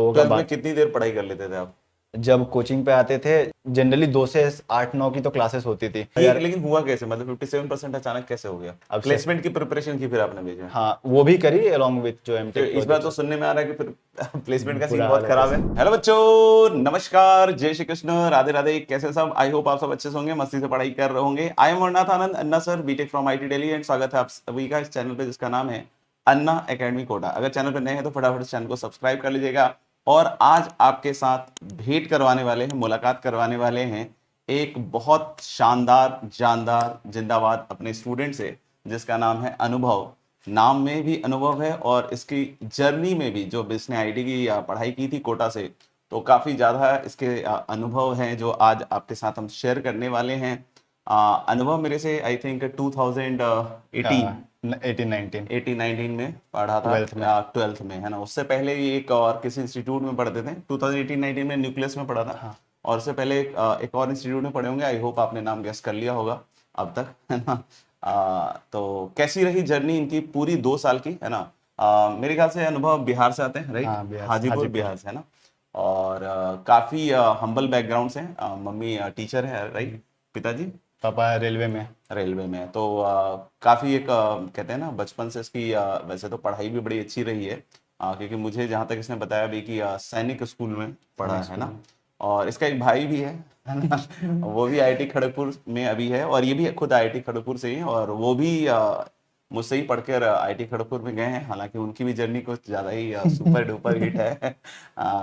लोगों का 12th में बात। कितनी देर पढ़ाई कर लेते थे आप? जब कोचिंग पे आते थे जनरली 2 से 8-9 की तो क्लासेस होती थी ये यार। लेकिन हुआ कैसे, मतलब 57% अचानक कैसे हो गया? अब से प्लेसमेंट की प्रिपरेशन की फिर आपने भेजा है? हाँ, वो भी करी अलोंग विथ जो तो एमटेक इस बार तो प्रोजेक्ट। सुनने में आ रहा है कि फिर प्लेसमेंट का सीन बुरा बहुत हाल है खराब है। हेलो बच्चों, नमस्कार, जय श्री कृष्ण, राधे राधे, कैसे सब? आई होप आप सब अच्छे से होंगे, मस्ती से पढ़ाई कर रहे होंगे। I am Varnanath Anand, Anna sir, BTech from IT Delhi, and स्वागत है आप सभी का इस चैनल पे जिसका नाम है अन्ना एकेडमी कोटा। अगर चैनल पर नए हैं तो फटाफट इस चैनल को सब्सक्राइब कर लीजिएगा। और आज आपके साथ भेंट करवाने वाले हैं, मुलाकात करवाने वाले हैं एक बहुत शानदार, जानदार, जिंदाबाद अपने स्टूडेंट से, जिसका नाम है अनुभव। नाम में भी अनुभव है और इसकी जर्नी में भी, जो इसने आईटी की पढ़ाई की थी कोटा से, तो काफ़ी ज़्यादा इसके अनुभव हैं जो आज आपके साथ हम शेयर करने वाले हैं। अनुभव मेरे से आई थिंक 2018 18-19 18-19 में पढ़ा था, 12th में। 12th में, है ना। उससे पहले ये एक और किसी इंस्टीट्यूट में पढ़ते थे, 2018-19 में न्यूक्लियस में पढ़ा था। हाँ। और उससे पहले एक और इंस्टीट्यूट में पढ़े होंगे। आई होप आपने नाम गेस कर लिया होगा अब तक, है ना। तो कैसी रही जर्नी इनकी पूरी 2 साल की, है ना। मेरे ख्याल से अनुभव बिहार से आते हैं, राइट? हाँ, बिहार से, हाजीपुर हाजीपुर। बिहार से, है ना। और काफ़ी हम्बल बैकग्राउंड से, मम्मी टीचर है, राइट? पिताजी पापा रेलवे में। रेलवे में है। तो काफ़ी एक कहते हैं ना, बचपन से इसकी वैसे तो पढ़ाई भी बड़ी अच्छी रही है, क्योंकि मुझे जहाँ तक इसने बताया भी कि सैनिक स्कूल में पढ़ा है ना। और इसका एक भाई भी है ना। वो भी आईआईटी खड़गपुर में अभी है, और ये भी खुद आईआईटी खड़गपुर से ही है, और वो भी मुझसे ही पढ़कर आईआईटी खड़गपुर में गए हैं। हालांकि उनकी भी जर्नी कुछ ज़्यादा ही सुपर डुपर हिट है।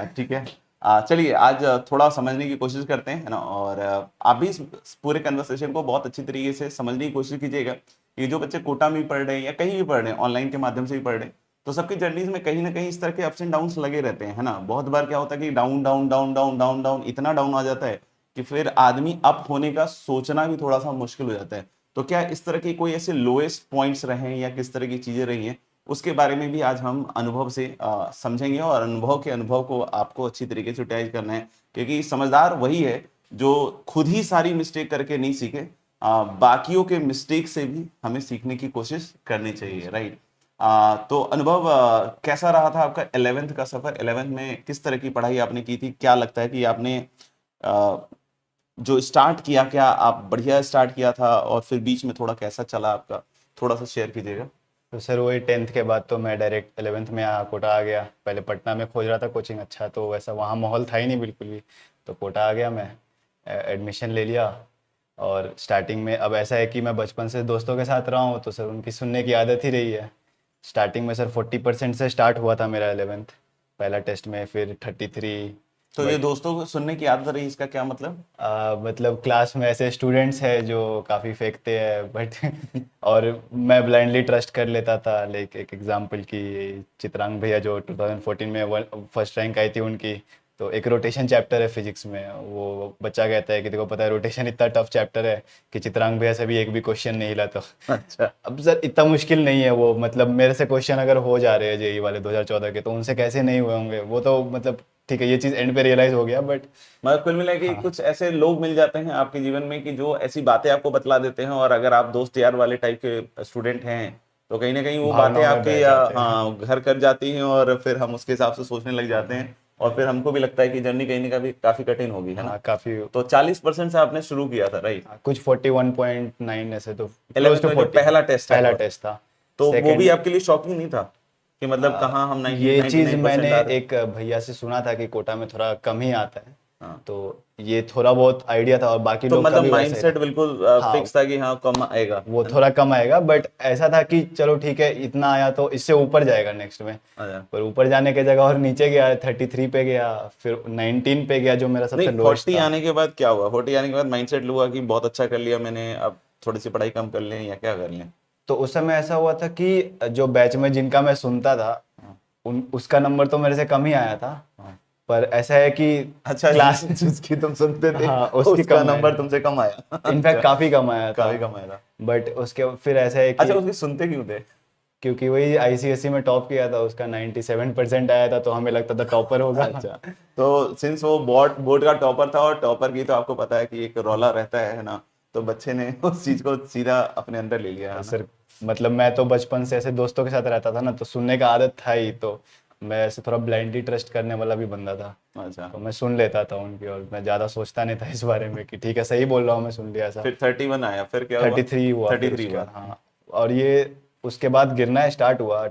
ठीक है। चलिए आज थोड़ा समझने की कोशिश करते हैं, है ना। और आप भी इस पूरे कन्वर्सेशन को बहुत अच्छी तरीके से समझने की कोशिश कीजिएगा। ये जो बच्चे कोटा में भी पढ़ रहे हैं या कहीं भी पढ़ रहे हैं, ऑनलाइन के माध्यम से भी पढ़ रहे हैं, तो सबकी जर्नीज में कहीं ना कहीं इस तरह के अप्स एंड डाउन्स लगे रहते हैं, है ना। बहुत बार क्या होता है कि down down down down down down इतना डाउन आ जाता है कि फिर आदमी अप होने का सोचना भी थोड़ा सा मुश्किल हो जाता है। तो क्या इस तरह के कोई ऐसे लोएस्ट पॉइंट्स रहे हैं या किस तरह की चीजें रही हैं, उसके बारे में भी आज हम अनुभव से समझेंगे। और अनुभव के अनुभव को आपको अच्छी तरीके से यूटिलाइज करना है, क्योंकि समझदार वही है जो खुद ही सारी मिस्टेक करके नहीं सीखे, बाकियों के मिस्टेक से भी हमें सीखने की कोशिश करनी चाहिए, राइट। तो अनुभव, कैसा रहा था आपका 11th का सफर? 11th में किस तरह की पढ़ाई आपने की थी? क्या लगता है कि आपने आ, जो स्टार्ट किया, क्या आप बढ़िया स्टार्ट किया था, और फिर बीच में थोड़ा कैसा चला आपका, थोड़ा सा शेयर कीजिएगा। तो सर वही 10th के बाद तो मैं डायरेक्ट 11th में कोटा आ गया। पहले पटना में खोज रहा था कोचिंग, अच्छा तो वैसा वहाँ माहौल था ही नहीं बिल्कुल भी। तो कोटा आ गया मैं, एडमिशन ले लिया। और स्टार्टिंग में अब ऐसा है कि मैं बचपन से दोस्तों के साथ रहा हूँ, तो सर उनकी सुनने की आदत ही रही है। स्टार्टिंग में सर 40% से स्टार्ट हुआ था मेरा 11th, पहला टेस्ट में, फिर 33। तो ये बट दोस्तों को सुनने की आदत रही, इसका क्या मतलब? मतलब क्लास में ऐसे स्टूडेंट्स हैं जो काफ़ी फेंकते हैं बट और मैं ब्लाइंडली ट्रस्ट कर लेता था। लाइक एक एग्जांपल की, चित्रांग भैया जो 2014 में फर्स्ट रैंक आई थी उनकी, तो एक रोटेशन चैप्टर है फिजिक्स में, वो बच्चा कहता है कि देखो पता है रोटेशन इतना टफ चैप्टर है कि चित्रांग भैया से भी एक भी क्वेश्चन नहीं हिला। तो अच्छा। अब सर इतना मुश्किल नहीं है वो, मतलब मेरे से क्वेश्चन अगर हो जा रहे हैं जेई वाले 2014 के, तो उनसे कैसे नहीं हुए होंगे वो, तो मतलब ठीक है, ये चीज़ एंड पे रियलाइज हो गया बट। मतलब कुल मिला के हाँ, कुछ ऐसे लोग मिल जाते हैं आपके जीवन में कि जो ऐसी बातें आपको बतला देते हैं, और अगर आप दोस्त यार वाले टाइप के स्टूडेंट हैं तो कहीं ना कहीं वो बातें भावनाओं में आपके बह जाते हैं। हाँ घर कर जाती हैं, और फिर हम उसके हिसाब से सोचने लग जाते हैं, और फिर हमको भी लगता है कि जर्नी कहीं ना कहीं काफी कठिन होगी, है ना। हाँ काफ़ी। तो 40% से आपने शुरू किया था, राइट? कुछ 41.9 ऐसे, तो क्लोज 11th टू में जो 40। पहला टेस्ट है पहला आपका, टेस्ट था। तो वो भी सेकंड, आपके लिए शॉकिंग नहीं था कि मतलब कहाँ हम 90 ये चीज़ 99% मैंने आ रहे हैं? एक भैया से सुना था कि कोटा में थोड़ा कम ही आता है, हाँ। तो ये थोड़ा बहुत आइडिया था, और बाकी तो लोग का मतलब भी वैसा ही माइंडसेट था। बिल्कुल हाँ, फिक्स था कि हाँ कम आएगा, वो है ना। थोड़ा कम आएगा, बट ऐसा था कि चलो ठीक है, इतना आया तो इससे ऊपर जाएगा नेक्स्ट में। अच्छा। पर ऊपर जाने की जगह और नीचे गया, 33 पे गया, फिर 19 पे गया जो मेरा सबसे नहीं, लोएस्ट 40 था। आने के बाद क्या हुआ? 40 आने के बाद माइंडसेट लूंगा कि बहुत अच्छा कर लिया मैंने, अब थोड़ी सी पढ़ाई कम कर लें या क्या कर लें? तो उस समय ऐसा हुआ था कि जो बैच में जिनका मैं सुनता था, हाँ। उन उसका नंबर तो मेरे से कम ही आया था। हाँ। पर ऐसा है कि अच्छा, क्लास जिसकी तुम सुनते थे हाँ, उसकी उसका कम नंबर आया। तुमसे कम आया। इनफैक्ट अच्छा, काफ़ी कम आया था। काफी कम आया था। बट उसके फिर ऐसा है अच्छा, कि उसकी सुनते क्यों थे? क्योंकि वही आईसीएसई में टॉप किया था, उसका 97% आया था, तो हमें लगता था टॉपर होगा। अच्छा, तो सिंस वो बोर्ड बोर्ड का टॉपर था, और टॉपर की तो आपको पता है कि एक रौला रहता है ना, तो बच्चे ने उस चीज को सीधा अपने अंदर ले लिया, है ना। सर मतलब मैं तो बचपन से ऐसे दोस्तों के साथ रहता था ना, तो सुनने का आदत था ही, तो मैं ऐसे थोड़ा ब्लाइंडली ट्रस्ट करने वाला भी बंदा था, अच्छा, तो मैं सुन लेता था उनकी और मैं ज़्यादा सोचता नहीं था इस बारे में कि ठीक है सही बोल रहा हूँ, मैं सुन लिया ऐसा। फिर 31 आया, फिर क्या हुआ? 33 हुआ फिर 33 उसके हुआ। बाद, हाँ। और ये उसके बाद गिरना स्टार्ट हुआ,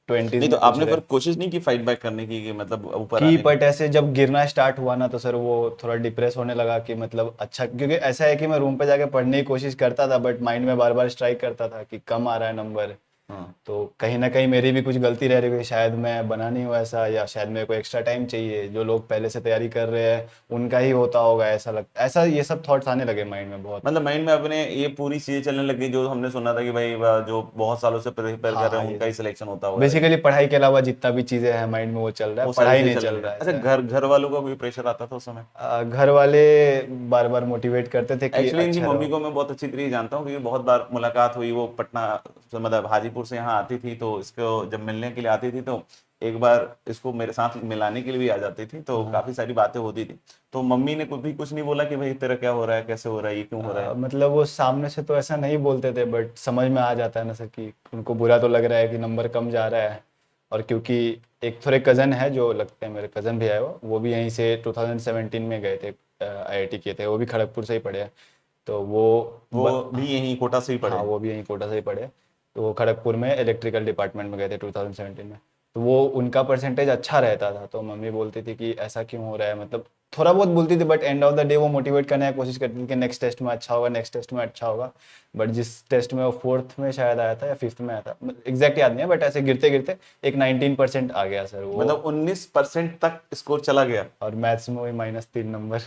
20s नहीं तो में कुछ आपने रहे फिर कोशिश नहीं की फाइट बैक करने की, कि मतलब ऊपर की, आने की? बट ऐसे जब गिरना स्टार्ट हुआ ना तो सर वो थोड़ा डिप्रेस होने लगा कि मतलब अच्छा, क्योंकि ऐसा है कि मैं रूम पे जाके पढ़ने की कोशिश करता था बट माइंड में बार बार स्ट्राइक करता था कि कम आ रहा है नंबर। हाँ। तो कहीं ना कहीं मेरी भी कुछ गलती रह रही है, शायद मैं बना नहीं हुआ ऐसा, या शायद मेरे को एक्स्ट्रा टाइम चाहिए, जो लोग पहले से तैयारी कर रहे हैं उनका ही होता होगा, ऐसा लगता, ऐसा ये सब थॉट्स आने लगे माइंड में बहुत। मतलब माइंड में अपने ये पूरी चीजें चलने लगी जो हमने सुना था कि भाई जो बहुत सालों से प्रिपेयर हाँ कर रहे हाँ, हैं ये उनका ही सिलेक्शन होता होगा, राइट? बेसिकली पढ़ाई के अलावा जितना भी चीज़ें हैं माइंड में वो चल रहा है, वो सारी पढ़ाई चीजें नहीं चलने चल लगी। रहा है अच्छा, ऐसा है। घर वालों का कोई प्रेशर आता था उस समय? घर वाले बार बार मोटिवेट करते थे कि एक्चुअली इनकी अच्छा मम्मी रहो। को मैं बहुत अच्छी तरीके जानता हूँ, क्योंकि बहुत बार मुलाकात हुई, वो पटना से मतलब हाजीपुर से यहाँ आती थी, तो इसको जब मिलने के लिए आती थी तो एक बार इसको मेरे साथ मिलाने के लिए भी आ जाती थी, तो काफी सारी बातें होती थी। तो मम्मी ने कुछ नहीं बोला कि भाई तेरा क्या हो रहा है, कैसे हो रहा है, ये क्यों हो रहा है? मतलब वो सामने से तो ऐसा नहीं बोलते थे बट समझ में आ जाता है ना सर कि उनको बुरा तो लग रहा है कि नंबर कम जा रहा है। और क्योंकि एक थोड़े कज़न है जो लगते हैं मेरे कज़न भी है, वो भी यहीं से 2017 में गए थे, आईआईटी किए थे, वो भी खड़गपुर से ही पढ़े हैं। तो वो भी यहीं कोटा से ही हाँ पढ़े? वो भी यहीं कोटा से ही पढ़े। तो वो खड़गपुर में इलेक्ट्रिकल डिपार्टमेंट में गए थे 2017 में। तो वो उनका परसेंटेज अच्छा रहता था, तो मम्मी बोलती थी कि ऐसा क्यों हो रहा है, मतलब थोड़ा बहुत बोलती थी but end of the day वो मोटिवेट करने की कोशिश करती थी कि नेक्स्ट टेस्ट में अच्छा होगा, नेक्स्ट टेस्ट में अच्छा होगा। बट जिस टेस्ट में वो 4th में शायद आया था या 5th में आया था, एग्जैक्ट याद नहीं है, बट ऐसे गिरते गिरते एक 19% आ गया सर वो। मतलब 19% तक स्कोर चला गया? और मैथ्स में वही -3 नंबर।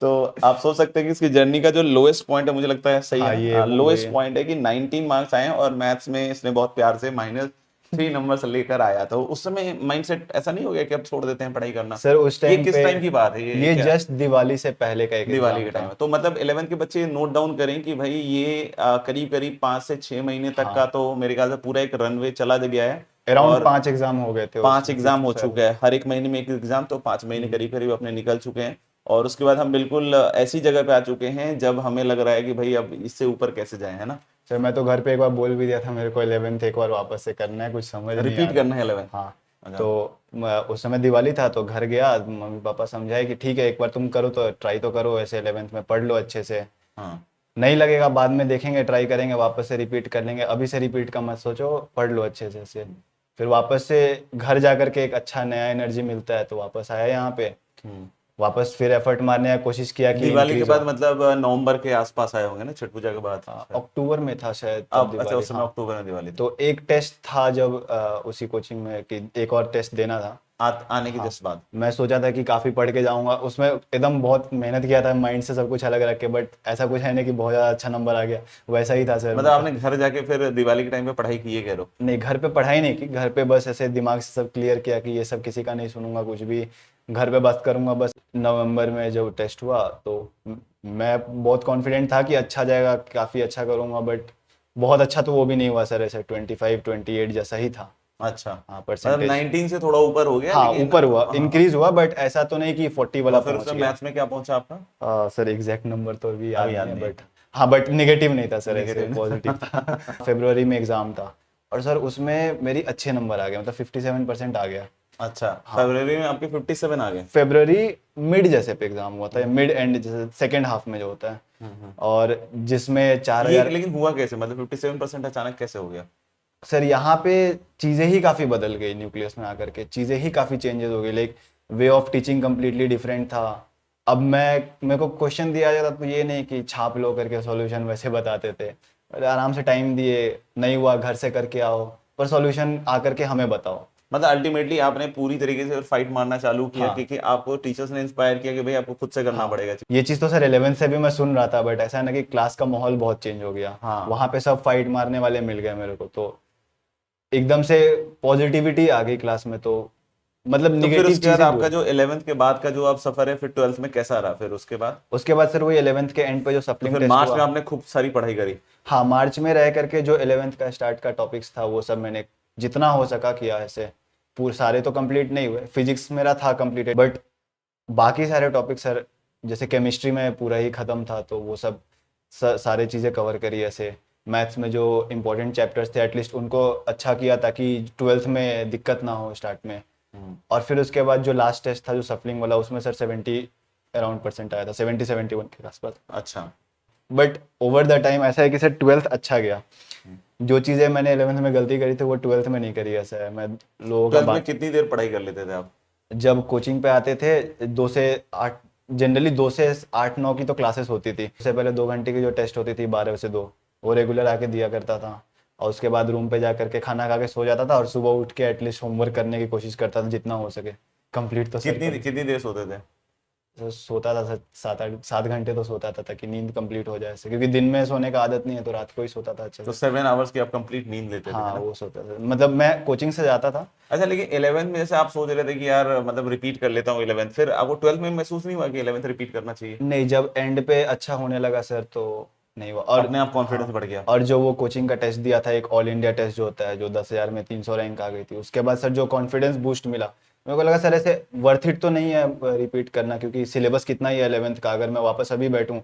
तो आप सोच सकते हैं कि इसकी जर्नी का जो लोएस्ट पॉइंट है, मुझे लगता है सही हाँ ये है, वो वही लोएस्ट है। पॉइंट है कि 19 मार्क्स आए हैं और मैथ्स में इसने बहुत प्यार से -3 नंबर से लेकर आया। तो उस समय माइंडसेट ऐसा नहीं हो गया कि अब छोड़ देते हैं पढ़ाई करना? सर उस ये टाइम किस पे, टाइम की बात है, ये ये क्या? जस्ट दिवाली से पहले का एक दिवाली एग्जाम के टाइम था। है, तो मतलब 11th के बच्चे नोट डाउन करें कि भाई ये करीब करीब 5 से 6 महीने तक का हाँ, तो मेरे ख्याल से पूरा एक रनवे चला गया है। अराउंड और 5 एग्जाम हो गए थे 5 उसमें, एग्जाम 6th हो चुका 7th। है, हर एक महीने में एक एग्जाम, तो 5 महीने करीब करीब अपने निकल चुके हैं। और उसके बाद हम बिल्कुल ऐसी जगह पे आ चुके हैं जब हमें लग रहा है कि भाई अब इससे ऊपर कैसे जाए, है ना? सर मैं तो घर पे एक बार बोल भी दिया था मेरे को 11th एक बार वापस से करना है, कुछ समझ नहीं आ रिपीट रहा। करना है 11? हाँ। अच्छा। तो उस समय दिवाली था तो घर गया, मम्मी पापा समझाए कि ठीक है एक बार तुम करो तो ट्राई तो करो, ऐसे 11th में पढ़ लो अच्छे से, हाँ। नहीं लगेगा बाद में देखेंगे, ट्राई करेंगे वापस से रिपीट कर लेंगे, अभी से रिपीट का मत सोचो, पढ़ लो अच्छे से। फिर वापस से घर जा करके एक अच्छा नया एनर्जी मिलता है, तो वापस आया यहाँ पे, हम्म। वापस फिर एफर्ट मारने का कोशिश किया कि दिवाली के इंक्रीज बाद हो। मतलब नवंबर के आसपास आए होंगे ना, छठ पूजा के बाद शायद? अक्टूबर में था शायद तब अब अच्छा, दिवाली, उस समय हाँ। अक्टूबर में दिवाली थी। तो एक टेस्ट था जब उसी कोचिंग में कि एक और टेस्ट देना था। आने के हाँ, जस्ट बाद? मैं सोचा था कि काफ़ी पढ़ के जाऊंगा, उसमें एकदम बहुत मेहनत किया था माइंड से सब कुछ अलग रख के, बट ऐसा कुछ है नहीं कि बहुत ज़्यादा अच्छा नंबर आ गया, वैसा ही था सर मतलब आपने घर जाके फिर दिवाली के टाइम पे पढ़ाई की है, कह रहे हो? नहीं घर पे पढ़ाई नहीं की, घर पे बस ऐसे दिमाग से सब क्लियर किया कि ये सब किसी का नहीं सुनूंगा कुछ भी, घर पे बात करूंगा बस। नवंबर में जब टेस्ट हुआ तो मैं बहुत कॉन्फिडेंट था कि अच्छा जाएगा, काफ़ी अच्छा करूंगा, बट बहुत अच्छा तो वो भी नहीं हुआ सर, ऐसे 25-28 जैसा ही था। अच्छा, हाँ मतलब परसेंटेज। 19 से थोड़ा ऊपर हो गया, हाँ लेकिन ऊपर हुआ, हाँ। इंक्रीज हुआ, बट ऐसा तो नहीं कि 40 वाला और फिर पहुंच उसमें गया। मैथ्स में क्या पहुंचा आपका? सर एग्जैक्ट नंबर तो अभी अभी याद याद नहीं है नहीं बट, हाँ बट नेगेटिव नहीं था सर, ऐसे नेगेटिव? पॉजिटिव था। फरवरी में एग्जाम था और सर उसमें मेरी अच्छे नंबर आ गए, मतलब 57% आ गया। अच्छा, हाँ, फरवरी में आपके 57 आ गए? फरवरी मिड जैसे पे एग्जाम हुआ था, मिड एंड जैसे सेकेंड हाफ में जो होता है, और जिसमें ये 4000। लेकिन हुआ कैसे, मतलब 57% अचानक कैसे हो गया? सर यहाँ पे चीज़ें ही काफ़ी बदल गई, न्यूक्लियस में आकर के चीज़ें ही काफ़ी चेंजेस हो गई, like way of teaching completely different था। अब मेरे को क्वेश्चन दिया जाता तो ये नहीं कि छाप लो करके सॉल्यूशन वैसे बताते थे, अरे आराम से टाइम दिए, नहीं हुआ घर से करके आओ, पर सॉल्यूशन आकर के हमें बताओ। मतलब अल्टीमेटली आपने पूरी तरीके से फाइट मारना चालू किया, हाँ क्योंकि आपको टीचर्स ने इंस्पायर किया कि भाई आपको खुद से करना हाँ, पड़ेगा। ये चीज़ तो सर 11th से भी मैं सुन रहा था, बट ऐसा है ना कि क्लास का माहौल बहुत चेंज हो गया, हाँ। वहाँ पे सब फाइट मारने वाले मिल गए मेरे को, तो एकदम से पॉजिटिविटी आ गई क्लास में, तो मतलब तो फिर निगेटिव उसके बाद चीज़ें आपका दूर। जो 11th के बाद का जो आप सफर है, फिर 12th में कैसा रहा फिर उसके बाद? उसके बाद सर वही 11th के एंड पे जो तो सफलिंग फिर टेस्ट मार्च हुआ। में आपने खूब सारी पढ़ाई करी? हाँ मार्च में रह करके जो 11th का स्टार्ट का टॉपिक्स था वो सब मैंने जितना हो सका किया, ऐसे पूरे सारे तो कंप्लीट नहीं हुए, फिजिक्स मेरा था कंप्लीटेड, बट बाकी सारे टॉपिक सर, जैसे केमिस्ट्री में पूरा ही ख़त्म था तो वो सब सारे चीज़ें कवर करी ऐसे। मैथ्स में जो इंपॉर्टेंट चैप्टर्स थे एटलीस्ट उनको अच्छा किया ताकि 12th में दिक्कत ना हो स्टार्ट में। और फिर उसके बाद जो लास्ट टेस्ट था जो सफलिंग वाला उसमें सर 70 अराउंड परसेंट आया था, 70-71 के आसपास। अच्छा। बट ओवर द टाइम ऐसा है कि सर 12th अच्छा गया। जो चीज़ें मैंने 11th में गलती करी थी वो 12th में नहीं करी, ऐसा है। मैं लोगों का 12th में बात, कितनी देर पढ़ाई कर लेते थे आप? जब कोचिंग पे आते थे 2 से 8, जनरली 2 से 8-9 की तो क्लासेस होती थी। उससे पहले 2 घंटे की जो टेस्ट होती थी 12 से 2, वो रेगुलर आके दिया करता था। और उसके बाद रूम पे जा करके खाना खा के सो जाता था और सुबह उठ के एटलीस्ट होमवर्क करने की कोशिश करता था जितना हो सके। कंप्लीट तो सर कितनी कितनी देर सोते थे? सोता था सर 7 घंटे तो सोता था ताकि नींद कंप्लीट हो जाए ऐसे, क्योंकि दिन में सोने का आदत नहीं है तो रात को ही सोता था अच्छे तो से। 7 आवर्स की आप कंप्लीट नींद लेते थे, है हाँ ना? वो सोता था, मतलब मैं कोचिंग से जाता था। अच्छा, लेकिन 11th में जैसे आप सोच रहे थे कि यार मतलब रिपीट कर लेता हूँ 11th, फिर आपको 12th में महसूस नहीं हुआ कि 11th रिपीट करना चाहिए? नहीं, जब एंड पे अच्छा होने लगा सर तो नहीं हुआ। और अपने आप कॉन्फिडेंस हाँ, बढ़ गया? और जो वो कोचिंग का टेस्ट दिया था, एक ऑल इंडिया टेस्ट जो होता है जो 10,000 में 300 रैंक आ गई थी, उसके बाद सर जो कॉन्फिडेंस बूस्ट मिला, मेरे को लगा सर ऐसे वर्थ इट तो नहीं है रिपीट करना, क्योंकि सिलेबस कितना ही है 11th का। अगर मैं वापस अभी बैठूं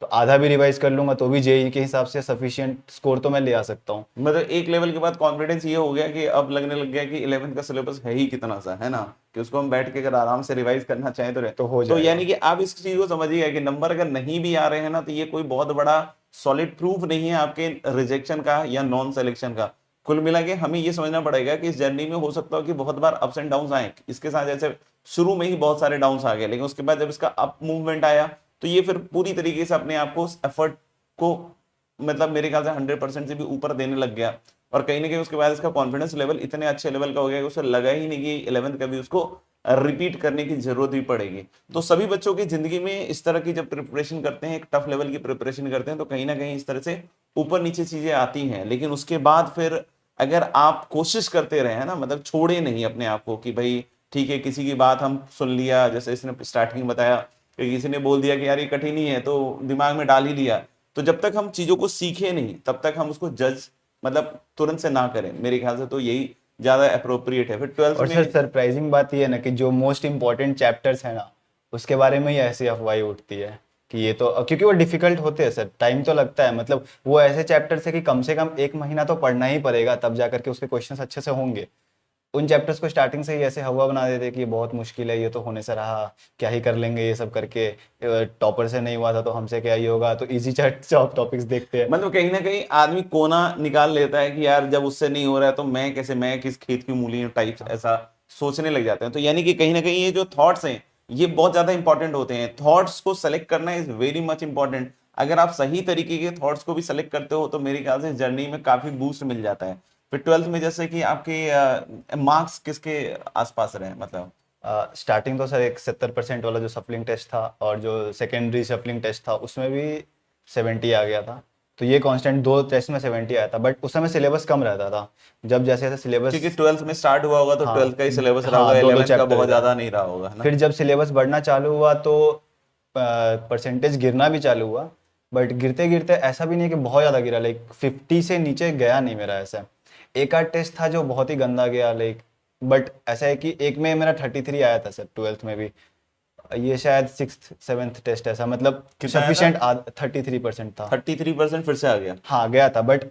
तो आधा भी रिवाइज कर लूंगा तो भी जेई के हिसाब से सफिशिएंट स्कोर तो मैं ले आ सकता हूँ। मतलब एक लेवल के बाद कॉन्फिडेंस ये हो गया कि अब लगने लग गया कि 11th का सिलेबस है ही कितना सा, है ना, कि उसको हम बैठ के अगर आराम से रिवाइज करना चाहें तो रहे। तो हो तो जाएगा। यानी कि आप इस चीज को समझिए कि नंबर अगर नहीं भी आ रहे हैं ना, तो ये कोई बहुत बड़ा सॉलिड प्रूफ नहीं है आपके रिजेक्शन का या नॉन सिलेक्शन का। कुल मिला के हमें ये समझना पड़ेगा कि इस जर्नी में हो सकता हो कि बहुत बार अप्स एंड डाउन आए। इसके साथ जैसे शुरू में ही बहुत सारे डाउन्स आ गए, लेकिन उसके बाद जब इसका अप मूवमेंट आया तो ये फिर पूरी तरीके से अपने आप को एफर्ट को मतलब मेरे ख्याल से 100% से भी ऊपर देने लग गया। और कहीं ना कहीं उसके बाद इसका कॉन्फिडेंस लेवल इतने अच्छे लेवल का हो गया कि उसे लगा ही नहीं कि 11th कभी उसको रिपीट करने की जरूरत भी पड़ेगी। तो सभी बच्चों की जिंदगी में इस तरह की जब प्रिपरेशन करते हैं, एक टफ लेवल की प्रिपरेशन करते हैं, तो कहीं ना कहीं इस तरह से ऊपर नीचे चीजें आती हैं। लेकिन उसके बाद फिर अगर आप कोशिश करते रहे ना, मतलब छोड़े नहीं अपने आप को कि भाई ठीक है किसी की बात हम सुन लिया, जैसे इसने स्टार्टिंग बताया कि किसी ने बोल दिया कि यार ये कठिन ही है तो दिमाग में डाल ही लिया। तो जब तक हम चीजों को सीखे नहीं तब तक हम उसको जज मतलब तुरंत से ना करें, मेरे ख्याल से तो यही ज्यादा अप्रोप्रिएट है। फिर 12th और सर में सरप्राइजिंग बात ये है ना कि जो मोस्ट इम्पोर्टेंट चैप्टर्स है ना उसके बारे में ही ऐसी अफवाही उठती है कि ये तो, क्योंकि वो डिफिकल्ट होते हैं सर, टाइम तो लगता है। मतलब वो ऐसे चैप्टर्स है कि कम से कम 1 महीना तो पढ़ना ही पड़ेगा तब जा करके उसके क्वेश्चंस अच्छे से होंगे। उन चैप्टर्स को स्टार्टिंग से ही ऐसे हवा बना देते कि ये बहुत मुश्किल है, ये तो होने से रहा, क्या ही कर लेंगे ये सब करके, टॉपर से नहीं हुआ था तो हमसे क्या ही होगा, तो इजी चैट टॉपिक्स देखते हैं। मतलब कहीं ना कहीं आदमी कोना निकाल लेता है कि यार जब उससे नहीं हो रहा है तो मैं कैसे, मैं किस खेत की मूली टाइप्स ऐसा सोचने लग जाते हैं। तो यानी कि कहीं ना कहीं ये जो थॉट्स हैं ये बहुत ज्यादा इंपॉर्टेंट होते हैं। थॉट्स को सेलेक्ट करना इज वेरी मच इंपॉर्टेंट। अगर आप सही तरीके के थॉट्स को भी सेलेक्ट करते हो तो मेरे ख्याल से जर्नी में काफी बूस्ट मिल जाता है। फिर 12th में जैसे कि आपके मार्क्स किसके आसपास रहे मतलब? स्टार्टिंग तो सर एक 70% वाला जो सफलिंग टेस्ट था और जो सेकेंडरी सफलिंग टेस्ट था उसमें भी 70 आ गया था। तो ये कांस्टेंट 2 टेस्ट में 70 आया था, बट उस समय सिलेबस कम रहता था। जब जैसे जैसे क्योंकि सिलेबस, 12th में स्टार्ट हुआ होगा तो हाँ 12th का ही सिलेबस रहा होगा, हाँ, 2-2 11th का चैप्टर बहुत था। ज्यादा नहीं रहा होगा, है ना? फिर जब सिलेबस बढ़ना चालू हुआ तो परसेंटेज गिरना भी चालू हुआ। बट गिरते गिरते ऐसा भी नहीं कि बहुत ज़्यादा गिरा, लाइक 50 से नीचे गया नहीं मेरा ऐसा। एक आध टेस्ट था जो बहुत ही गंदा गया, लाइक, बट ऐसा है कि एक में मेरा 33 आया था सर 12th में भी। ये शायद 6th-7th टेस्ट ऐसा, मतलब कितना आया था? सफिशिएंट 33% था। 33% फिर से आ गया? हाँ गया था, बट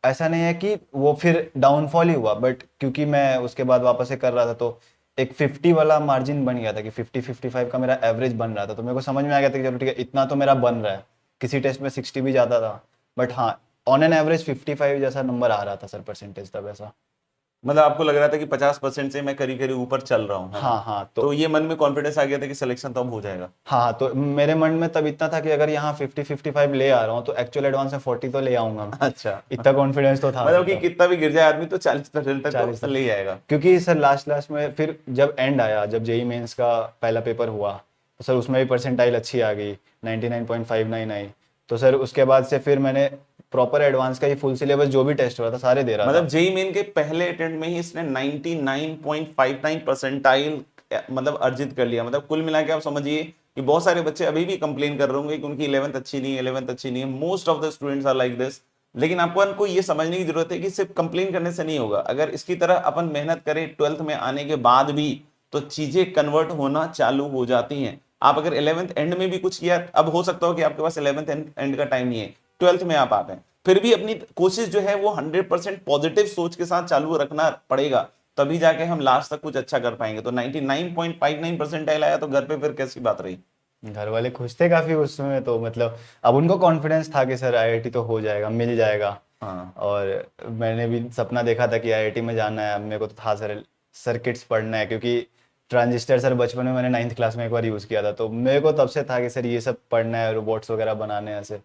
ऐसा नहीं है कि वो फिर डाउनफॉल ही हुआ, बट क्योंकि मैं उसके बाद वापस से कर रहा था तो एक 50 वाला मार्जिन बन गया था कि 50-55 का मेरा एवरेज बन रहा था। तो मेरे को समझ में आ गया था कि चलो ठीक है इतना तो मेरा बन रहा है। किसी टेस्ट में 60 भी जाता था, बट हाँ ऑन एन एवरेज 55 जैसा नंबर आ रहा था सर परसेंटेज तब ऐसा। मतलब आपको लग रहा था कि 50% से मैं करीब करीब ऊपर चल रहा हूँ, है ना? हाँ हाँ तो ये मन में कॉन्फिडेंस आ गया था कि सिलेक्शन तो अब हो जाएगा। हाँ, तो मेरे मन में तब इतना था कि अगर यहाँ 50-55 ले आ रहा हूँ तो एक्चुअल एडवांस में 40 तो ले आऊंगा मैं। अच्छा। इतना कॉन्फिडेंस तो था मतलब कि तब। कितना भी गिर जाए आदमी तो 40% तक 40 तो तक, ले ही आएगा। क्योंकि सर लास्ट लास्ट में फिर जब एंड आया, जब जेई मेंस का पहला पेपर हुआ तो सर उसमें भी परसेंटाइल अच्छी आ गई, 99.59 आई। तो सर उसके बाद से फिर मैंने प्रॉपर एडवांस का ही फुल सिलेबस जो भी टेस्ट हो रहा था सारे दे रहा मतलब था। जेई मेन के पहले अटेम्प्ट में ही इसने 99.59 परसेंटाइल मतलब अर्जित कर लिया। मतलब कुल मिला के आप समझिए कि बहुत सारे बच्चे अभी भी कंप्लेन कर रहे होंगे कि उनकी 11th अच्छी नहीं है, 11th अच्छी नहीं है। Most of the students are like this. लेकिन आपको ये समझने की जरूरत है कि सिर्फ कंप्लेन करने से नहीं होगा। अगर इसकी तरह अपन मेहनत करें 12th में आने के बाद भी तो चीजें कन्वर्ट होना चालू हो जाती हैं। आप अगर 11th एंड में भी कुछ किया, अब हो सकता हो कि आपके पास 11th एंड का टाइम नहीं है, 12th में आप आ गए, फिर भी अपनी कोशिश जो है वो 100% पॉजिटिव सोच के साथ चालू रखना पड़ेगा, तभी जाके हम लास्ट तक कुछ अच्छा कर पाएंगे। तो 99.59 परसेंटाइल आया तो घर पे फिर कैसी बात रही? घर वाले खुश थे काफी उसमें, तो मतलब अब उनको कॉन्फिडेंस था कि सर आईआईटी तो हो जाएगा, मिल जाएगा। हाँ। और मैंने भी सपना देखा था कि आईआईटी में जाना है। अब मेरे को तो था सर सर्किट्स पढ़ना है, क्योंकि ट्रांजिस्टर सर बचपन में मैंने 9th क्लास में एक बार यूज़ किया था, तो मेरे को तब से था कि सर ये सब पढ़ना है, रोबोट्स वगैरह बनाने हैं। ऐसे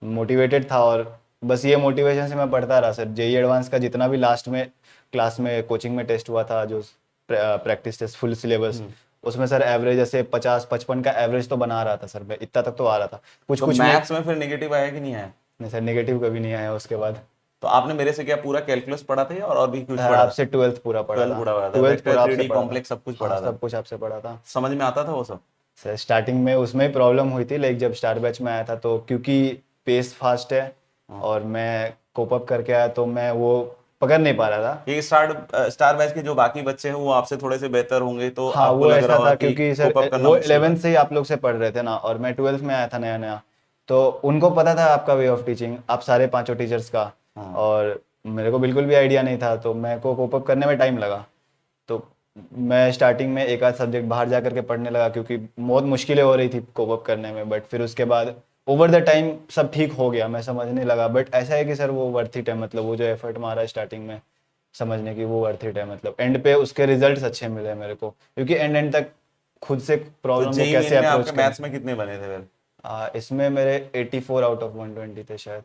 मोटिवेटेड था, और बस ये मोटिवेशन से मैं पढ़ता रहा सर। जेई एडवांस का जितना भी लास्ट में क्लास में कोचिंग में टेस्ट हुआ था, जो प्रैक्टिस टेस्ट फुल सिलेबस, उसमें सर एवरेज ऐसे 50-55 का एवरेज तो बना रहा था सर मैं, इतना तक तो आ रहा था। कुछ तो कुछ में मैथ्स में फिर नेगेटिव आया कि नहीं आया? नहीं सर, नेगेटिव कभी नहीं आया उसके बाद। तो आपने मेरे से क्या पूरा कैलकुलस पढ़ा था और भी कुछ सर पढ़ा था? आपसे 12th पूरा पढ़ा 12 था। पूरा पढ़ा था, 12th वेक्टर पूरा आपसे 3D पढ़ा था। कॉम्प्लेक्स सब कुछ हाँ, पढ़ा था? सब कुछ आपसे पढ़ा था। समझ में आता था वो सब? सर स्टार्टिंग में उसमें ही प्रॉब्लम हुई थी, लाइक जब स्टार बैच में आया था, तो क्योंकि पेस फास्ट है और मैं कोप अप करके आया, तो मैं वो पकड़ नहीं पा रहा था। ये स्टार बैच के जो बाकी बच्चे हैं वो आपसे थोड़े से बेहतर होंगे, तो हाँ आपको वो लग ऐसा रहा होगा था, कि क्योंकि सर कोप अप करना वो मुश्किल था। 11th से ही आप लोग से पढ़ रहे थे ना, और मैं 12th में आया था नया नया, तो उनको पता था आपका वे ऑफ टीचिंग, आप सारे पांचों टीचर्स का। हाँ। और मेरे को बिल्कुल भी आइडिया नहीं था, तो मेरे को कोप अप करने में टाइम लगा। तो मैं स्टार्टिंग में एक आध सब्जेक्ट बाहर जा करके पढ़ने लगा, क्योंकि बहुत मुश्किलें हो रही थी कोप अप करने में। बट फिर उसके बाद ओवर द टाइम सब ठीक हो गया, मैं समझने लगा। बट ऐसा है कि सर वो वर्थ इट है, मतलब वो जो एफर्ट मारा स्टार्टिंग में समझने की, वो वर्थ इट है। मतलब एंड पे उसके रिजल्ट्स अच्छे मिले मेरे को, क्योंकि एंड तक खुद से तो प्रॉब्लम को जेई कैसे मेन में अप्रोच आपके करें। मैथ्स में कितने बने थे फिर? इसमें मेरे 84 आउट ऑफ 120 थे शायद।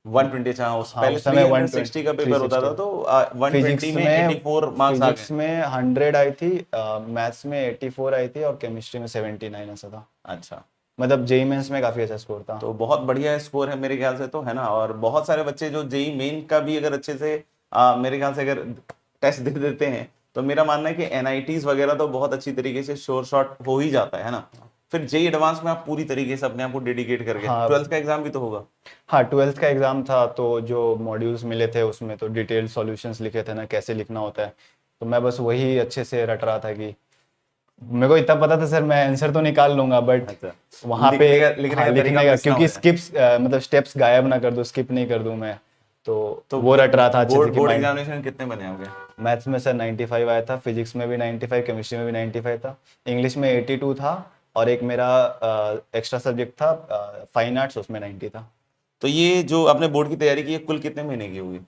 120? अच्छा, उस हाँ पहले उस समय 360 का पेपर होता था, तो 120 में 84 मार्क्स आ फिजिक्स गए। में 100 आई थी, मैथ्स में 84 आई थी, और केमिस्ट्री में 79 ऐसा था। अच्छा, मतलब जेई मेंस में काफी अच्छा स्कोर था। तो बहुत बढ़िया स्कोर है मेरे ख्याल से, तो है ना। और बहुत सारे बच्चे जो जेई मेन का भी अगर अच्छे से मेरे ख्याल से अगर टेस्ट दे देते हैं, तो मेरा मानना है कि एनआईटीज वगैरह तो बहुत अच्छी तरीके से श्योर शॉट हो ही जाता है ना। फिर जेई एडवांस में आप पूरी तरीके से अपने आप को डेडिकेट करके, हाँ 12th का एग्जाम भी तो होगा? हाँ 12th का एग्जाम था, तो जो मॉड्यूल्स मिले थे उसमें तो डिटेल्ड सॉल्यूशंस लिखे थे ना, कैसे लिखना होता है। तो मैं बस वही अच्छे से रट रहा था कि मेरे को इतना पता था सर मैं आंसर तो निकाल लूंगा, बट अच्छा, वहां पे लिखने हाँ का तरीका लिखने का, मिस ना हो क्योंकि जाए। स्किप्स मतलब स्टेप्स गायब ना कर दूं, स्किप नहीं कर दूं मैं, तो तो वो रट रहा था अच्छे से बोर्ड कि बोर्ड माइंड। एग्जामिनेशन कितने बने होंगे? मैथ्स में सर 95 आया था, फिजिक्स में भी 95, केमिस्ट्री में भी 95 था, इंग्लिश में 82 था, और एक मेरा एक्स्ट्रा सब्जेक्ट था फाइन आर्ट्स, उसमें 90 था। तो ये जो आपने बोर्ड की तैयारी की है कुल कितने महीने की होगी?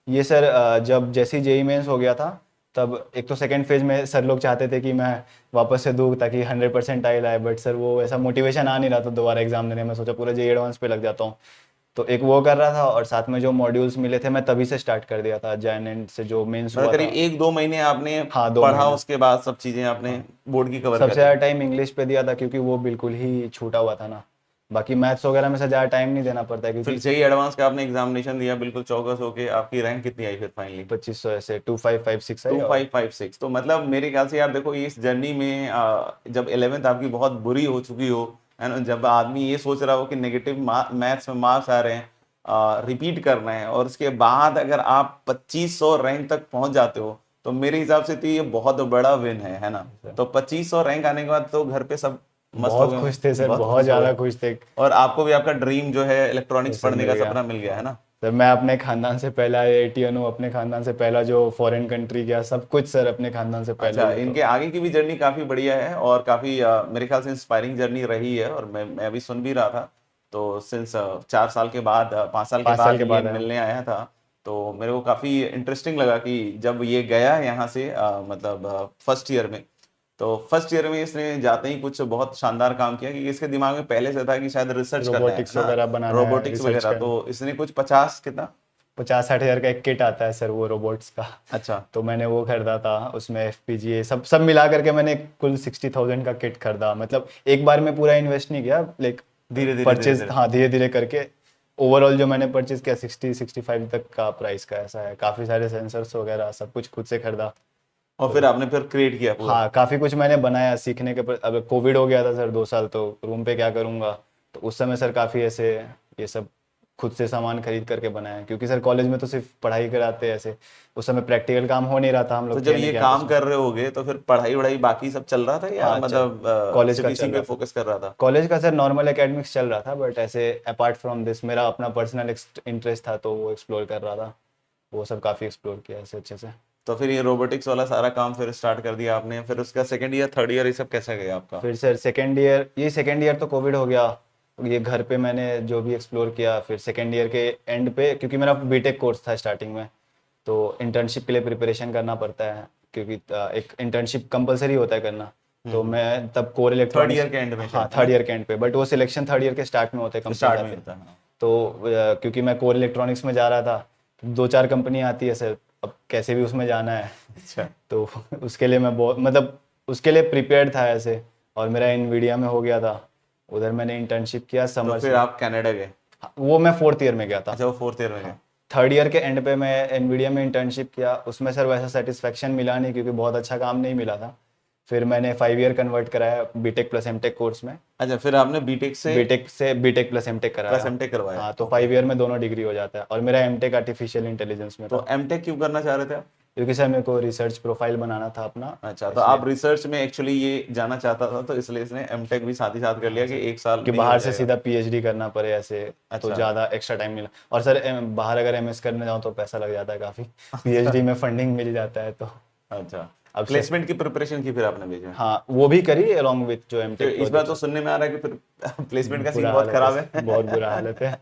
ये सर जब जैसे जेई मेंस हो गया था, तब एक तो सेकंड फेज में सर लोग चाहते थे कि मैं वापस से दूँ ताकि 100% आई लाए, बट सर वो ऐसा मोटिवेशन आ नहीं रहा था दोबारा एग्जाम देने में। सोचा पूरा जेई एडवांस पे लग जाता हूँ, तो एक वो कर रहा था, और साथ में जो मॉड्यूल्स मिले थे मैं तभी से स्टार्ट कर दिया था, जैन एंड से जो मेंस मतलब हुआ करीब था। 1-2 महीने आपने हाँ 2 पढ़ा, महीने। उसके बाद सब चीजें आपने बोर्ड की कवर सबसे कर ली? ज़्यादा टाइम इंग्लिश पे दिया था, क्योंकि वो बिल्कुल ही छूटा हुआ था ना। बाकी मैथ्स वगैरह में से ज़्यादा टाइम नहीं देना पड़ता है, फिर क्योंकि जेई एडवांस का आपने एग्जामिनेशन दिया बिल्कुल चौकस होके, आपकी रैंक कितनी आई फिर फाइनली? 2500 ऐसे 2556 है। और 2556। तो मतलब मेरे ख्याल से यार देखो, इस जर्नी में जब 11th आपकी बहुत बुरी हो चुकी हो, है ना, जब आदमी ये सोच रहा हो कि नेगेटिव मैथ्स में मार्क्स आ रहे हैं, रिपीट करना है, और उसके बाद अगर आप 2500 रैंक तक पहुंच जाते हो, तो मेरे हिसाब से तो ये बहुत बड़ा विन है ना। तो 2500 रैंक आने के बाद तो घर पे सब मस्त हो बहुत गए खुश थे होंगे, सर, बहुत बहुत खुश हो ज़्यादा गए। खुश थे। और आपको भी आपका ड्रीम जो है इलेक्ट्रॉनिक्स सर पढ़ने मिल का गया। सपना मिल गया, है ना। सर मैं अपने खानदान से पहला आईआईटीएन हूँ, अपने खानदान से पहला जो फॉरेन कंट्री गया, सब कुछ सर अपने खानदान से पहले अच्छा, हुआ, तो इनके आगे की भी जर्नी काफी बढ़िया है और काफी मेरे ख्याल से इंस्पायरिंग जर्नी रही है, और मैं अभी सुन भी रहा था। तो सिंस 4 साल के बाद 5 साल के 5 साल बाद के ये बाद आया हूँ। मिलने आया था, तो मेरे को काफी इंटरेस्टिंग लगा कि जब ये गया यहाँ से मतलब फर्स्ट ईयर में, तो फर्स्ट ईयर में इसने जाते ही कुछ बहुत शानदार काम किया, क्योंकि इसके दिमाग में पहले से था कि शायद रिसर्च करना है रोबोटिक्स ना, वगैरह बनाना है, रोबोटिक्स रिसर्च वगैरह। करना। तो इसने कुछ 50 कितना? 50-60 हज़ार का एक किट आता है सर वो रोबोट्स का, अच्छा, तो मैंने वो खरीदा था। उसमें एफपीजीए सब सब मिला करके मैंने कुल 60,000 का किट खरीदा। मतलब एक बार में पूरा इन्वेस्ट नहीं किया, लाइक धीरे धीरे धीरे परचेज, धीरे। हाँ धीरे धीरे करके। ओवरऑल जो मैंने परचेज किया 60-65 तक का प्राइस का ऐसा है। काफ़ी सारे सेंसर्स वगैरह सब कुछ खुद से खरीदा। और फिर आपने फिर क्रिएट किया पूरा? हाँ काफ़ी कुछ मैंने बनाया सीखने के पर। अब कोविड हो गया था सर 2 साल, तो रूम पे क्या करूँगा, तो उस समय सर काफ़ी ऐसे ये सब खुद से सामान खरीद करके बनाया, क्योंकि सर कॉलेज में तो सिर्फ पढ़ाई कराते हैं ऐसे, उस समय प्रैक्टिकल काम हो नहीं रहा था हम तो लोग जब थे ये नहीं क्या काम उसमें। कर रहे होगे तो फिर पढ़ाई वढ़ाई बाकी सब चल रहा था या हाँ चल, मतलब कॉलेज सिर्फ का इसी चल पे रहा था। फोकस कर रहा था? कॉलेज का सर नॉर्मल एकेडमिक्स चल रहा था, बट ऐसे अपार्ट फ्रॉम दिस मेरा अपना पर्सनल इंटरेस्ट था तो वो एक्सप्लोर कर रहा था, वो सब काफ़ी एक्सप्लोर किया ऐसे अच्छे से। तो फिर ये रोबोटिक्स वाला सारा काम फिर स्टार्ट कर दिया आपने, फिर उसका सेकंड ईयर थर्ड ईयर ये सब कैसा गया आपका? फिर सर सेकेंड ईयर, ये सेकेंड ईयर तो कोविड हो गया, ये घर पे मैंने जो भी एक्सप्लोर किया। फिर सेकेंड ईयर के एंड पे, क्योंकि मेरा बीटेक कोर्स था स्टार्टिंग में, तो इंटर्नशिप के लिए प्रिपरेशन करना पड़ता है, क्योंकि एक इंटर्नशिप कंपलसरी होता है करना। तो मैं तब कोर थर्ड इलेक्ट्रॉनिक्स, ईयर के एंड में हाँ शायद, है थर्ड ईयर के एंड पे, बट वो सिलेक्शन थर्ड ईयर के स्टार्ट में होते हैं ना? कंपनी स्टार्ट में जाते ही हैं। होता है, हाँ। तो क्योंकि मैं कोर इलेक्ट्रॉनिक्स में जा रहा था, दो चार कंपनी आती है सर, अब कैसे भी उसमें जाना है। अच्छा। तो उसके लिए मैं बहुत, मतलब उसके लिए प्रिपेयर्ड था ऐसे, और मेरा इनवीडिया में हो गया था, उधर मैंने इंटर्नशिप किया तो समर फिर से। आप कनाडा गए? वो मैं फोर्थ ईयर में गया था। अच्छा, वो फोर्थ ईयर में गए। थर्ड ईयर के एंड पे मैं एनवीडिया में इंटर्नशिप किया, उसमें सर वैसा सेटिस्फेक्शन मिला नहीं, क्योंकि बहुत अच्छा काम नहीं मिला था। फिर मैंने 5 ईयर कन्वर्ट कराया बीटेक प्लस एमटेक कोर्स में। अच्छा, फिर आपने बीटेक से बीटेक प्लस एमटेक प्लस कराया। एमटेक करवाया? हाँ, तो ओके। 5 ईयर में दोनों डिग्री हो जाता है, और मेरा एमटेक आर्टिफिशियल इंटेलिजेंस में तो था, एमटेक क्यों करना चाह रहे थे आप? क्योंकि सर मेरे को रिसर्च प्रोफाइल बनाना था अपना, अच्छा, तो इसलिए। आप रिसर्च में एक्चुअली ये जाना चाहता था, तो इसलिए इसने एमटेक भी साथ ही साथ कर लिया कि एक साल कि में ही हो बाहर से जाएगा। सीधा पीएचडी करना पड़े ऐसे, तो अच्छा। ज़्यादा एक्स्ट्रा टाइम मिला। और सर बाहर अगर एमएस करने जाऊँ तो पैसा लग जाता है काफ़ी, पीएचडी में फंडिंग मिल जाता है तो। अच्छा, अब से, प्लेसमेंट की प्रिपरेशन की फिर आपने बीच में? हाँ वो भी करी अलोंग विथ जो तो एमटेक इस बार तो सुनने में आ रहा है कि फिर प्लेसमेंट का सीन बुरा बहुत हालत खराब है, है। बहुत बुरा हालत है।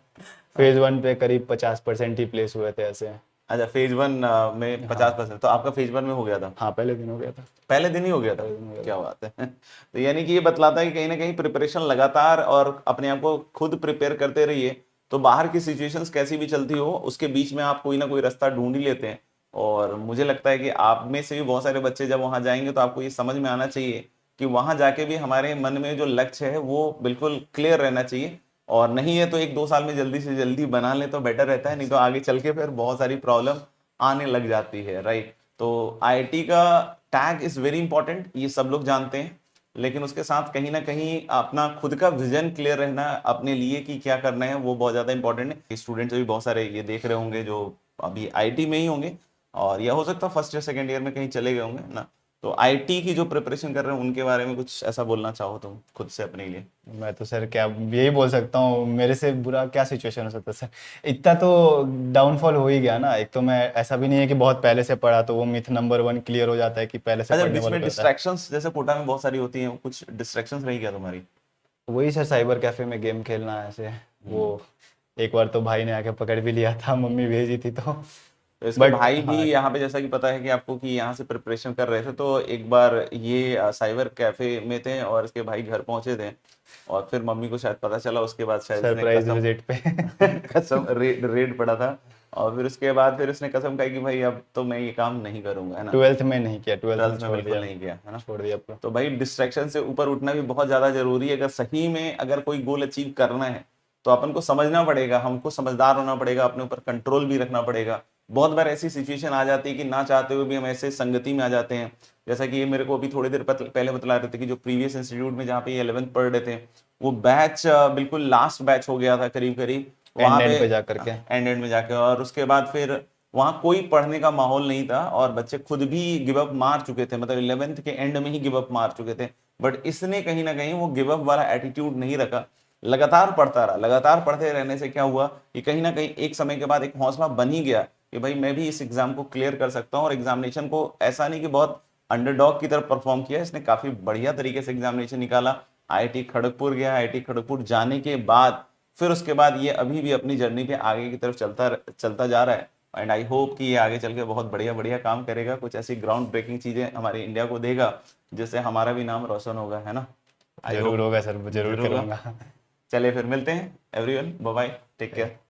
फेज 1 पे करीब 50% ही प्लेस हुए थे ऐसे। अच्छा, फेज वन में 50%, तो आपका फेज वन में हो गया था? हाँ पहले दिन हो गया था। पहले दिन ही हो गया था? पहले दिन हो गया क्या बात है। तो यानी कि ये बतलाता है कि कहीं ना कहीं प्रिपरेशन लगातार और अपने आप को खुद प्रिपेयर करते रहिए, तो बाहर की सिचुएशंस कैसी भी चलती हो उसके बीच में आप कोई ना कोई रास्ता ढूंढ ही लेते हैं। और मुझे लगता है कि आप में से भी बहुत सारे बच्चे जब वहां जाएंगे तो आपको ये समझ में आना चाहिए कि वहां जाके भी हमारे मन में जो लक्ष्य है वो बिल्कुल क्लियर रहना चाहिए, और नहीं है तो एक दो साल में जल्दी से जल्दी बना ले तो बेटर रहता है, नहीं तो आगे चल के फिर बहुत सारी प्रॉब्लम आने लग जाती है, राइट? तो आईआईटी का टैग इज वेरी इंपॉर्टेंट, ये सब लोग जानते हैं, लेकिन उसके साथ कहीं ना कहीं अपना खुद का विजन क्लियर रहना अपने लिए कि क्या करना है वो बहुत ज्यादा इंपॉर्टेंट है। स्टूडेंट्स भी बहुत सारे ये देख रहे होंगे जो अभी आईआईटी में ही होंगे, और या हो सकता है फर्स्ट या सेकंड ईयर में कहीं चले गए होंगे ना, तो आईआईटी की जो प्रिपरेशन कर रहे हैं उनके बारे में कुछ ऐसा बोलना चाहो तुम खुद से अपने लिए? मैं तो सर क्या यही बोल सकता हूँ, मेरे से बुरा क्या सिचुएशन हो सकता है सर, इतना तो डाउनफॉल हो ही गया ना। एक तो मैं, ऐसा भी नहीं है कि बहुत पहले से पढ़ा तो वो मिथ नंबर 1 क्लियर हो जाता है कि पहले से अच्छा, पढ़ने बीच वालों में को होता है। डिस्ट्रैक्शंस जैसे कोटा में बहुत सारी होती हैं, कुछ डिस्ट्रैक्शंस रही क्या तुम्हारी? वही सर, साइबर कैफे में गेम खेलना ऐसे, वो एक बार तो भाई ने आके पकड़ भी लिया था, मम्मी भेजी थी तो। तो इसके बट भाई भी हाँ, यहाँ पे जैसा कि पता है कि आपको कि यहाँ से प्रिपरेशन कर रहे थे, तो एक बार ये साइबर कैफे में थे और इसके भाई घर पहुंचे थे, और फिर मम्मी को शायद पता चला, उसके बाद शायद इसने सरप्राइज कसम विजिट पे कसम रेड पड़ा था, और फिर उसके बाद फिर उसने कसम खाई कि भाई अब तो मैं ये काम नहीं करूंगा, है ना? 12th में नहीं किया, 12th में 12th में छोड़ बिल्कुल दिया, नहीं किया, है ना? छोड़ दिया पूरा। तो भाई डिस्ट्रैक्शन से ऊपर उठना भी बहुत ज्यादा जरूरी है। अगर सही में अगर कोई गोल अचीव करना है तो अपन को समझना पड़ेगा, हमको समझदार होना पड़ेगा, अपने ऊपर कंट्रोल भी रखना पड़ेगा। बहुत बार ऐसी सिचुएशन आ जाती है कि ना चाहते हुए भी हम ऐसे संगति में आ जाते हैं, जैसा कि ये मेरे को अभी थोड़ी देर पहले बतला रहे थे कि जो प्रीवियस इंस्टीट्यूट में जहाँ पे 11th पढ़ रहे थे, वो बैच बिल्कुल लास्ट बैच हो गया था करीब करीब, वहां एंड पे पे जा करके। एंड में जाके, और उसके बाद फिर वहां कोई पढ़ने का माहौल नहीं था और बच्चे खुद भी गिव अप मार चुके थे, मतलब 11th के एंड में ही गिव अप मार चुके थे। बट इसने कहीं ना कहीं वो गिव अप वाला एटीट्यूड नहीं रखा, लगातार पढ़ता रहा। लगातार पढ़ते रहने से क्या हुआ कि कहीं ना कहीं एक समय के बाद एक हौसला बन ही गया कि भाई मैं भी इस एग्जाम को क्लियर कर सकता हूँ। और एग्जामिनेशन को ऐसा नहीं कि बहुत अंडरडॉग की तरफ परफॉर्म किया, इसने काफी बढ़िया तरीके से एग्जामिनेशन निकाला। आईआईटी खड़गपुर गया, आईआईटी खड़गपुर जाने के बाद फिर उसके बाद ये अभी भी अपनी जर्नी पे आगे की तरफ चलता जा रहा है, एंड आई होप कि ये आगे चल के बहुत बढ़िया बढ़िया काम करेगा, कुछ ऐसी ग्राउंड ब्रेकिंग चीजें हमारे इंडिया को देगा जिससे हमारा भी नाम रोशन होगा, है ना? आई जरूर होप होगा सर, जरूर जरूर होगा। करूंगा। चलिए फिर मिलते हैं everyone, bye bye, take care.